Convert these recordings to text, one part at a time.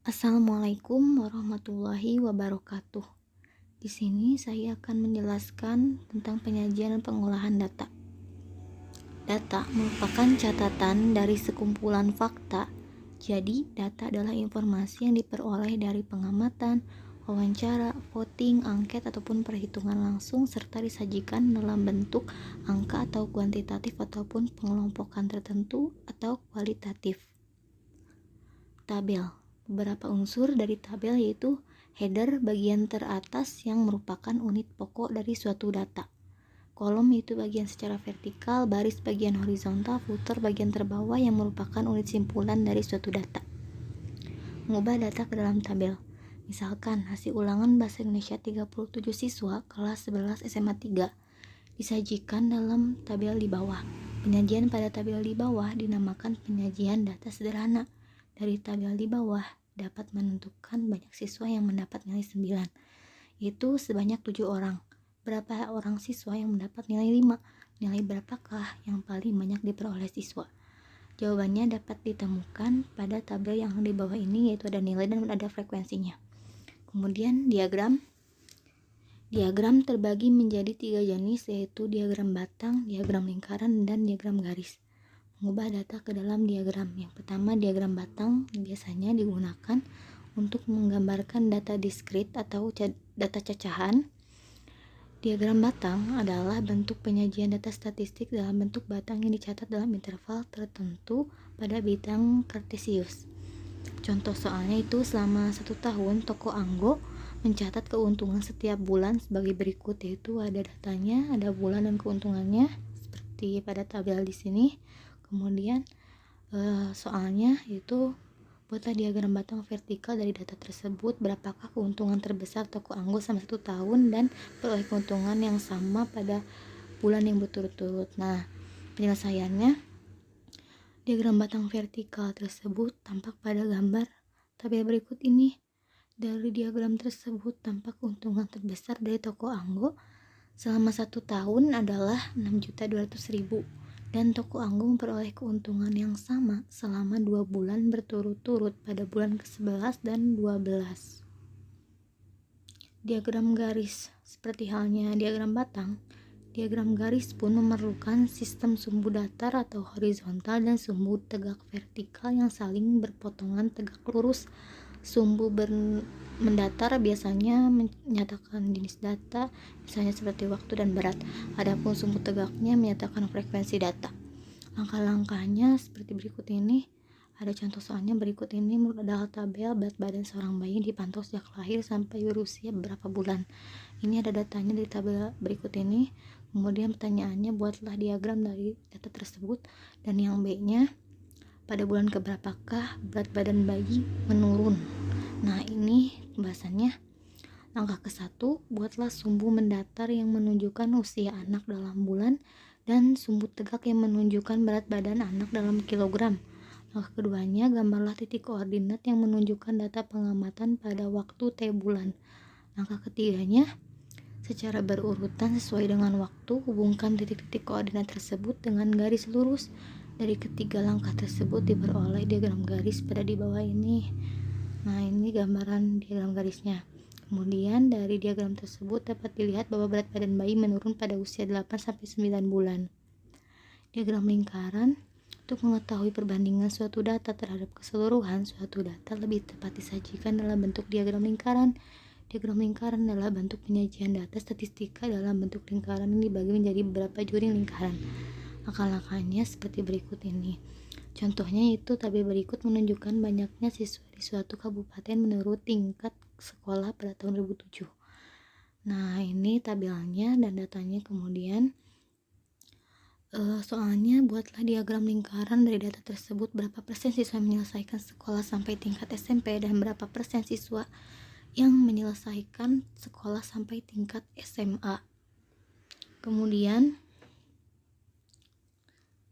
Assalamualaikum warahmatullahi wabarakatuh. Di sini saya akan menjelaskan tentang penyajian dan pengolahan data. Data merupakan catatan dari sekumpulan fakta. Jadi, data adalah informasi yang diperoleh dari pengamatan, wawancara, voting, angket, ataupun perhitungan langsung serta disajikan dalam bentuk angka atau kuantitatif ataupun pengelompokan tertentu atau kualitatif. Tabel. Beberapa unsur dari tabel yaitu header bagian teratas yang merupakan unit pokok dari suatu data. Kolom yaitu bagian secara vertikal, baris bagian horizontal, footer bagian terbawah yang merupakan unit simpulan dari suatu data. Mengubah data ke dalam tabel. Misalkan hasil ulangan bahasa Indonesia 37 siswa kelas 11 SMA 3 disajikan dalam tabel di bawah. Penyajian pada tabel di bawah dinamakan penyajian data sederhana. Dari tabel di bawah dapat menentukan banyak siswa yang mendapat nilai 9, yaitu sebanyak 7 orang. Berapa orang siswa yang mendapat nilai 5? Nilai berapakah yang paling banyak diperoleh siswa? Jawabannya dapat ditemukan pada tabel yang di bawah ini, yaitu ada nilai dan ada frekuensinya. Kemudian diagram terbagi menjadi 3 jenis, yaitu diagram batang, diagram lingkaran, dan diagram garis. Mengubah data ke dalam diagram. Yang pertama, diagram batang biasanya digunakan untuk menggambarkan data diskrit atau data cacahan. Diagram batang adalah bentuk penyajian data statistik dalam bentuk batang yang dicatat dalam interval tertentu pada bidang kartesius. Contoh soalnya itu selama 1 tahun toko Anggo mencatat keuntungan setiap bulan sebagai berikut, yaitu ada datanya, ada bulan dan keuntungannya seperti pada tabel di sini. Kemudian soalnya itu buatlah diagram batang vertikal dari data tersebut, berapakah keuntungan terbesar toko Anggo selama 1 tahun dan peroleh keuntungan yang sama pada bulan yang berturut-turut. Nah, penyelesaiannya, diagram batang vertikal tersebut tampak pada gambar tabel berikut ini. Dari diagram tersebut tampak keuntungan terbesar dari toko Anggo selama 1 tahun adalah 6.200.000 dan toko Anggo memperoleh keuntungan yang sama selama 2 bulan berturut-turut pada bulan ke-11 dan 12. Diagram garis. Seperti halnya diagram batang, diagram garis pun memerlukan sistem sumbu datar atau horizontal dan sumbu tegak vertikal yang saling berpotongan tegak lurus. Sumbu mendatar biasanya menyatakan jenis data, misalnya seperti waktu dan berat. Adapun sumbu tegaknya menyatakan frekuensi data. Langkah-langkahnya seperti berikut ini. Ada contoh soalnya berikut ini. Adalah tabel berat badan seorang bayi dipantau sejak lahir sampai berusia berapa bulan. Ini ada datanya dari tabel berikut ini. Kemudian pertanyaannya, buatlah diagram dari data tersebut. Dan yang B-nya, pada bulan keberapakah berat badan bayi menurun? Nah, ini pembahasannya. Langkah ke-1, buatlah sumbu mendatar yang menunjukkan usia anak dalam bulan dan sumbu tegak yang menunjukkan berat badan anak dalam kilogram. Langkah keduanya, gambarlah titik koordinat yang menunjukkan data pengamatan pada waktu T bulan. Langkah ketiganya, secara berurutan sesuai dengan waktu, hubungkan titik-titik koordinat tersebut dengan garis lurus. Dari ketiga langkah tersebut diperoleh diagram garis pada di bawah ini. Nah, ini gambaran diagram garisnya. Kemudian dari diagram tersebut dapat dilihat bahwa berat badan bayi menurun pada usia 8-9 bulan. Diagram lingkaran, untuk mengetahui perbandingan suatu data terhadap keseluruhan suatu data lebih tepat disajikan dalam bentuk diagram lingkaran. Diagram lingkaran adalah bentuk penyajian data statistika dalam bentuk lingkaran yang dibagi menjadi beberapa juring lingkaran. Langkah-langkahnya seperti berikut ini. Contohnya itu tabel berikut menunjukkan banyaknya siswa di suatu kabupaten menurut tingkat sekolah pada tahun 2007. Nah, ini tabelnya dan datanya. Kemudian soalnya, buatlah diagram lingkaran dari data tersebut. Berapa persen siswa menyelesaikan sekolah sampai tingkat SMP dan berapa persen siswa yang menyelesaikan sekolah sampai tingkat SMA. Kemudian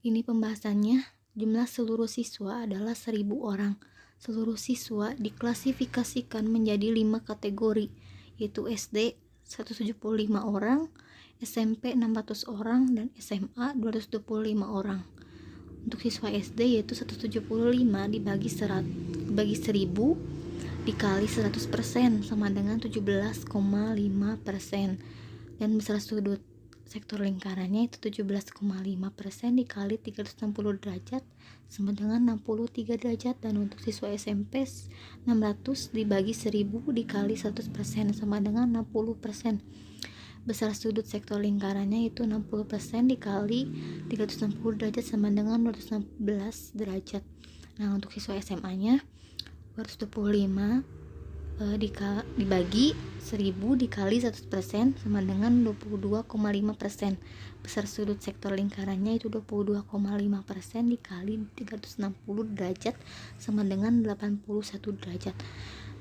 ini pembahasannya. Jumlah seluruh siswa adalah 1.000 orang. Seluruh siswa diklasifikasikan menjadi 5 kategori, yaitu SD 175 orang, SMP 600 orang, dan SMA 225 orang. Untuk siswa SD yaitu 175 dibagi 1000 dikali 100% sama dengan 17,5%, dan besar sudut sektor lingkarannya itu 17,5% dikali 360 derajat sama dengan 63 derajat. Dan untuk siswa SMP 600 dibagi 1000 dikali 100% sama dengan 60%. Besar sudut sektor lingkarannya itu 60% dikali 360 derajat sama dengan 216 derajat. Nah, untuk siswa SMA nya 225 dibagi 1000 dikali 100% sama dengan 22,5%. Besar sudut sektor lingkarannya itu 22,5% dikali 360 derajat sama dengan 81 derajat.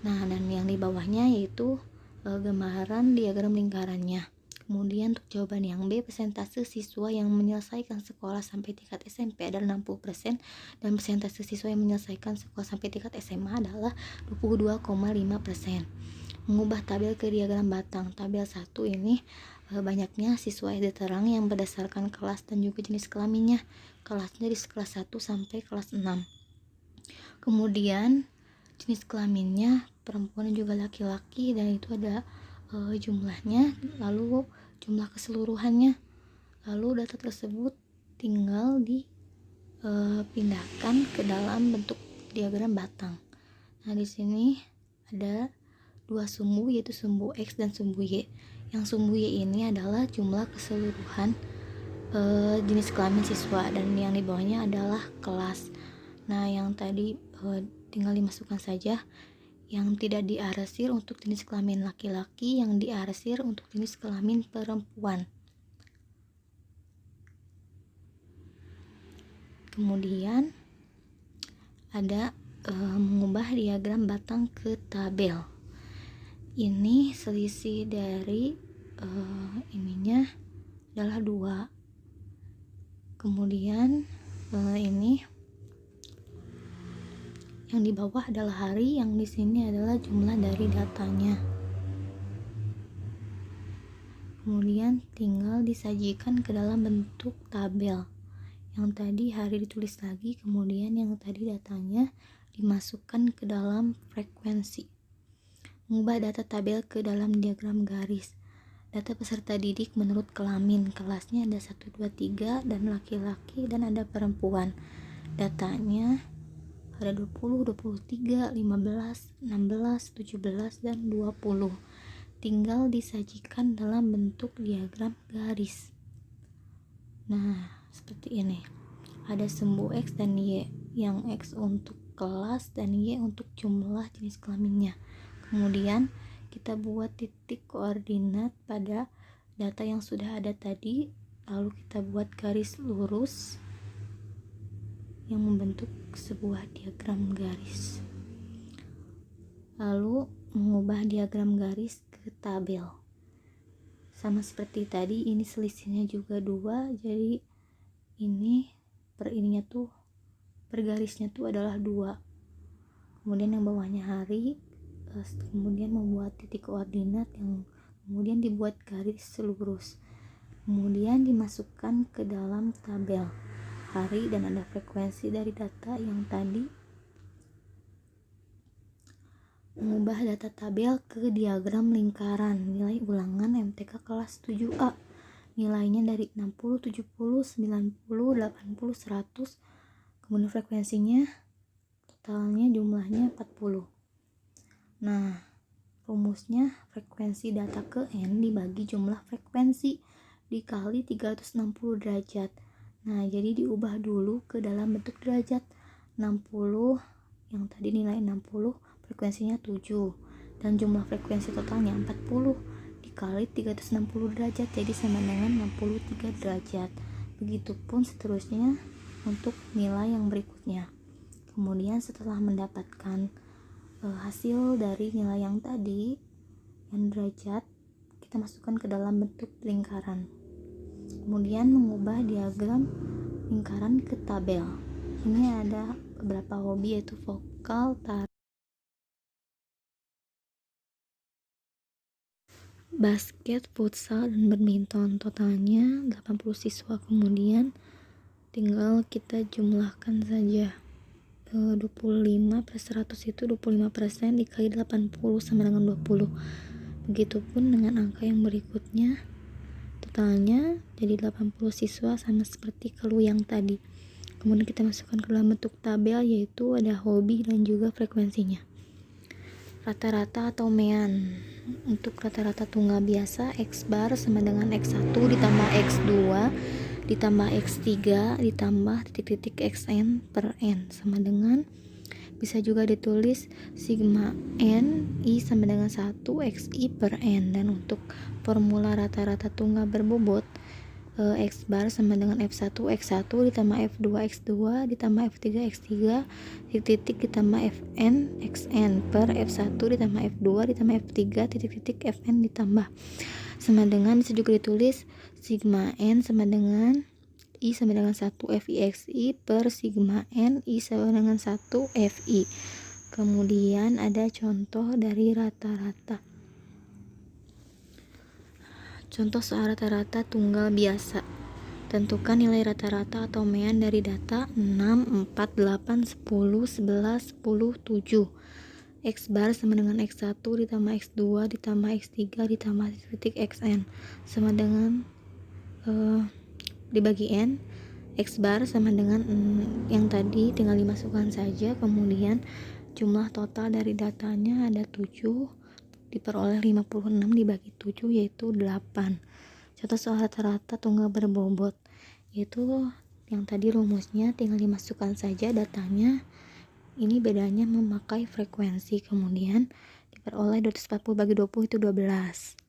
Nah, dan yang di bawahnya yaitu gambaran diagram lingkarannya. Kemudian untuk jawaban yang B, persentase siswa yang menyelesaikan sekolah sampai tingkat SMP adalah 60% dan persentase siswa yang menyelesaikan sekolah sampai tingkat SMA adalah 22,5%. Mengubah tabel ke diagram batang. Tabel 1 ini banyaknya siswa SD terang yang berdasarkan kelas dan juga jenis kelaminnya. Kelasnya di kelas 1 sampai kelas 6. Kemudian jenis kelaminnya perempuan dan juga laki-laki, dan itu ada jumlahnya, lalu jumlah keseluruhannya. Lalu data tersebut tinggal dipindahkan ke dalam bentuk diagram batang. Nah, di sini ada dua sumbu, yaitu sumbu X dan sumbu Y. Yang sumbu Y ini adalah jumlah keseluruhan jenis kelamin siswa, dan yang di bawahnya adalah kelas. Nah, yang tadi tinggal dimasukkan saja. Yang tidak diarsir untuk jenis kelamin laki-laki, yang diarsir untuk jenis kelamin perempuan. Kemudian ada mengubah diagram batang ke tabel. Ini selisih dari ininya adalah 2. Kemudian ini yang di bawah adalah hari, yang di sini adalah jumlah dari datanya. Kemudian tinggal disajikan ke dalam bentuk tabel. Yang tadi hari ditulis lagi, kemudian yang tadi datanya dimasukkan ke dalam frekuensi. Mengubah data tabel ke dalam diagram garis. Data peserta didik menurut kelamin. Kelasnya ada 1, 2, 3 dan laki-laki dan ada perempuan. Datanya ada 20, 23, 15, 16, 17, dan 20. Tinggal disajikan dalam bentuk diagram garis. Nah, seperti ini. Ada sumbu X dan Y, yang X untuk kelas dan Y untuk jumlah jenis kelaminnya. Kemudian kita buat titik koordinat pada data yang sudah ada tadi, lalu kita buat garis lurus yang membentuk sebuah diagram garis. Lalu mengubah diagram garis ke tabel. Sama seperti tadi, ini selisihnya juga 2, jadi ini per garisnya tuh adalah 2. Kemudian yang bawahnya hari, kemudian membuat titik koordinat yang kemudian dibuat garis lurus. Kemudian dimasukkan ke dalam tabel hari dan ada frekuensi dari data yang tadi. Mengubah data tabel ke diagram lingkaran. Nilai ulangan MTK kelas 7A. Nilainya dari 60, 70, 90, 80, 100. Kemudian frekuensinya totalnya jumlahnya 40. Nah, rumusnya frekuensi data ke N dibagi jumlah frekuensi dikali 360 derajat. Nah, jadi diubah dulu ke dalam bentuk derajat. 60, yang tadi nilai 60, frekuensinya 7, dan jumlah frekuensi totalnya 40 dikali 360 derajat, jadi sama dengan 63 derajat. Begitupun seterusnya untuk nilai yang berikutnya. Kemudian setelah mendapatkan hasil dari nilai yang tadi, yang derajat, kita masukkan ke dalam bentuk lingkaran. Kemudian mengubah diagram lingkaran ke tabel. Ini ada beberapa hobi, yaitu vokal, tari, basket, futsal, dan badminton. Totalnya 80 siswa. Kemudian tinggal kita jumlahkan saja 25 per 100 itu 25% dikali 80 sama dengan 20. Begitupun dengan angka yang berikutnya, totalnya jadi 80 siswa, sama seperti clue yang tadi. Kemudian kita masukkan ke dalam bentuk tabel, yaitu ada hobi dan juga frekuensinya. Rata-rata atau mean. Untuk rata-rata tunggal biasa, X bar sama dengan X1 ditambah X2 ditambah X3 ditambah titik-titik Xn per N sama dengan, bisa juga ditulis sigma N I sama dengan 1 XI per N. Dan untuk formula rata-rata tunggal berbobot, X bar sama dengan F1 X1 ditambah F2 X2 ditambah F3 X3 titik-titik ditambah Fn Xn per F1 ditambah F2 ditambah F3 titik-titik Fn ditambah, sama dengan, bisa juga ditulis sigma N sama dengan I sama dengan 1 FI per sigma N I sama dengan 1 FI. Kemudian ada contoh dari rata-rata. Contoh soal rata-rata tunggal biasa. Tentukan nilai rata-rata atau mean dari data 6, 4, 8, 10, 11, 10, 7. X bar sama dengan X1 ditambah X2 ditambah X3 ditambah titik Xn sama dengan dibagi N. X bar sama dengan yang tadi tinggal dimasukkan saja. Kemudian jumlah total dari datanya ada 7 diperoleh 56 dibagi 7 yaitu 8. Contoh soal rata-rata tunggal berbobot, yaitu yang tadi rumusnya tinggal dimasukkan saja datanya. Ini bedanya memakai frekuensi. Kemudian diperoleh 240 bagi 20 itu 12.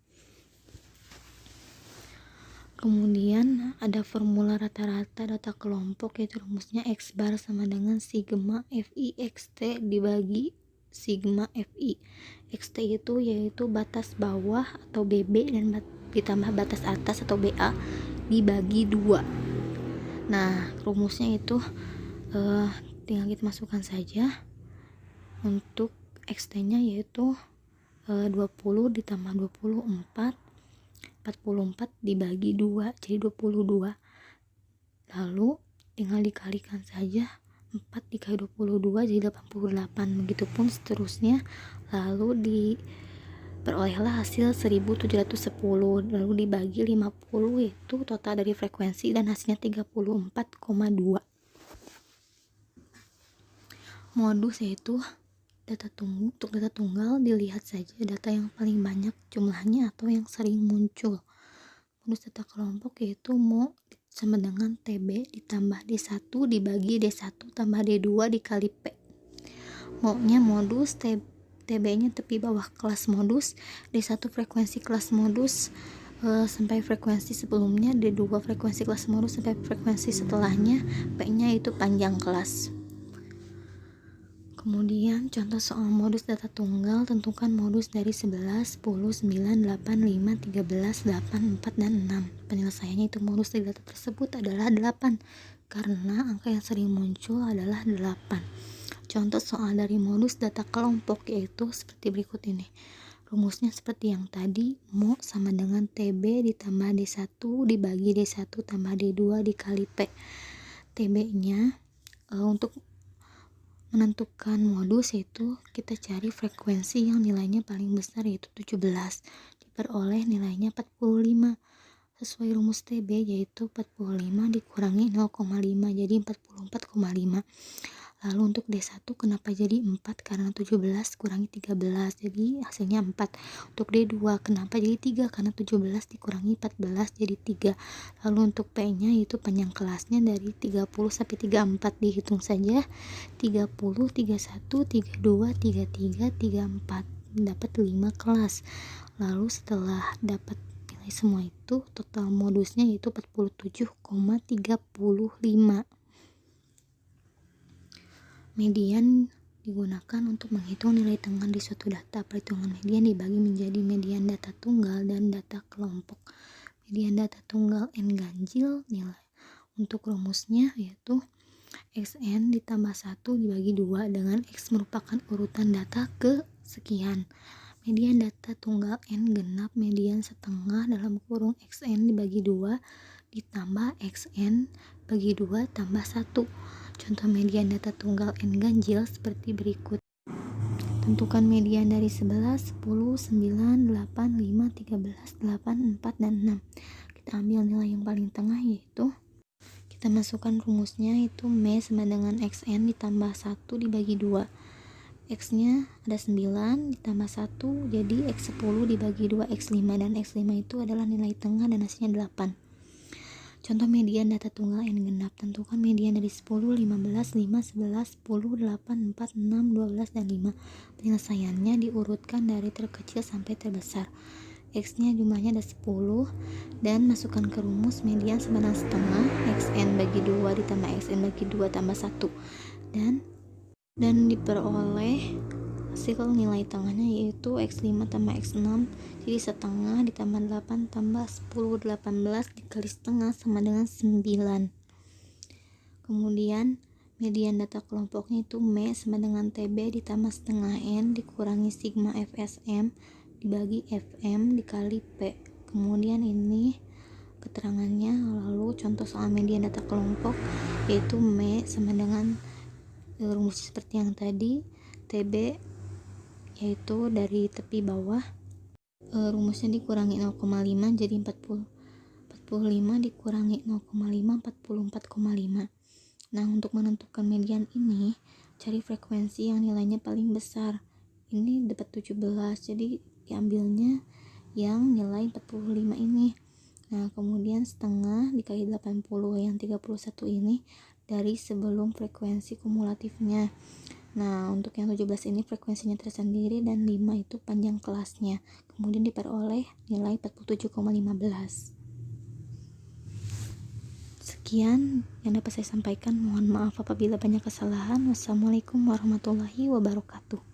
Kemudian ada formula rata-rata data kelompok, yaitu rumusnya X bar sama dengan sigma FI XT dibagi sigma FI. XT itu yaitu batas bawah atau BB dan ditambah batas atas atau BA dibagi 2. Nah, rumusnya itu tinggal kita masukkan saja. Untuk XT-nya yaitu 20 ditambah 24 44 dibagi 2 jadi 22. Lalu tinggal dikalikan saja, 4 dikali 22 jadi 88. Begitupun seterusnya. Lalu diperolehlah hasil 1710. Lalu dibagi 50 itu total dari frekuensi dan hasilnya 34,2. Modus yaitu untuk data tunggal dilihat saja data yang paling banyak jumlahnya atau yang sering muncul. Modus data kelompok yaitu mo sama dengan TB ditambah D1 dibagi D1 tambah D2 dikali P. Mo-nya modus, TB-nya tepi bawah kelas modus, D1 frekuensi kelas modus sampai frekuensi sebelumnya, D2 frekuensi kelas modus sampai frekuensi setelahnya, P-nya itu panjang kelas. Kemudian contoh soal modus data tunggal, tentukan modus dari 11, 10, 9, 8, 5, 13, 8, 4, dan 6. Penyelesaiannya itu modus dari data tersebut adalah 8 karena angka yang sering muncul adalah 8. Contoh soal dari modus data kelompok yaitu seperti berikut ini. Rumusnya seperti yang tadi, mo sama dengan TB ditambah D1 dibagi D1 tambah D2 dikali P. TB-nya untuk menentukan modus yaitu kita cari frekuensi yang nilainya paling besar yaitu 17, diperoleh nilainya 45 sesuai rumus TB yaitu 45 dikurangi 0,5 jadi 44,5. Lalu untuk D1 kenapa jadi 4? Karena 17 kurangi 13 jadi hasilnya 4. Untuk D2 kenapa jadi 3? Karena 17 dikurangi 14 jadi 3. Lalu untuk P-nya itu panjang kelasnya dari 30 sampai 34, dihitung saja 30, 31, 32, 33, 34, dapat 5 kelas. Lalu setelah dapat nilai semua itu total modusnya yaitu 47,35. Median digunakan untuk menghitung nilai tengah di suatu data. Perhitungan median dibagi menjadi median data tunggal dan data kelompok. Median data tunggal N ganjil nilai untuk rumusnya yaitu Xn ditambah 1 dibagi 2 dengan X merupakan urutan data ke sekian. Median data tunggal N genap median setengah dalam kurung Xn dibagi 2 ditambah Xn bagi 2 tambah 1. Contoh median data tunggal n ganjil seperti berikut. Tentukan median dari 11, 10, 9, 8, 5, 13, 8, 4, dan 6. Kita ambil nilai yang paling tengah, yaitu kita masukkan rumusnya, itu M sama dengan XN ditambah 1 dibagi 2. X nya ada 9 ditambah 1, jadi X10 dibagi 2 X5, dan X5 itu adalah nilai tengah dan hasilnya 8. Contoh median data tunggal n genap. Tentukan median dari 10, 15, 5, 11, 10, 8, 4, 6, 12, dan 5. Penyelesaiannya diurutkan dari terkecil sampai terbesar. X nya jumlahnya ada 10, dan masukkan ke rumus median sama dengan setengah Xn bagi 2 ditambah Xn bagi 2 tambah 1, dan diperoleh hasil nilai tengahnya, yaitu X5 tambah X6, jadi setengah ditambah 8 tambah 10, 18 dikali setengah sama dengan 9. Kemudian median data kelompoknya itu M sama dengan TB ditambah setengah N dikurangi sigma FSM dibagi FM dikali P. Kemudian ini keterangannya. Lalu contoh soal median data kelompok, yaitu M sama dengan rumus seperti yang tadi, TB yaitu dari tepi bawah, rumusnya dikurangi 0,5 jadi 45 dikurangi 0,5 44,5. Nah, untuk menentukan median ini cari frekuensi yang nilainya paling besar. Ini dapat 17, jadi diambilnya yang nilai 45 ini. Nah, kemudian setengah dikali 80 yang 31 ini dari sebelum frekuensi kumulatifnya. Nah, untuk yang 17 ini frekuensinya tersendiri dan 5 itu panjang kelasnya. Kemudian diperoleh nilai 47,15. Sekian yang dapat saya sampaikan. Mohon maaf apabila banyak kesalahan. Wassalamualaikum warahmatullahi wabarakatuh.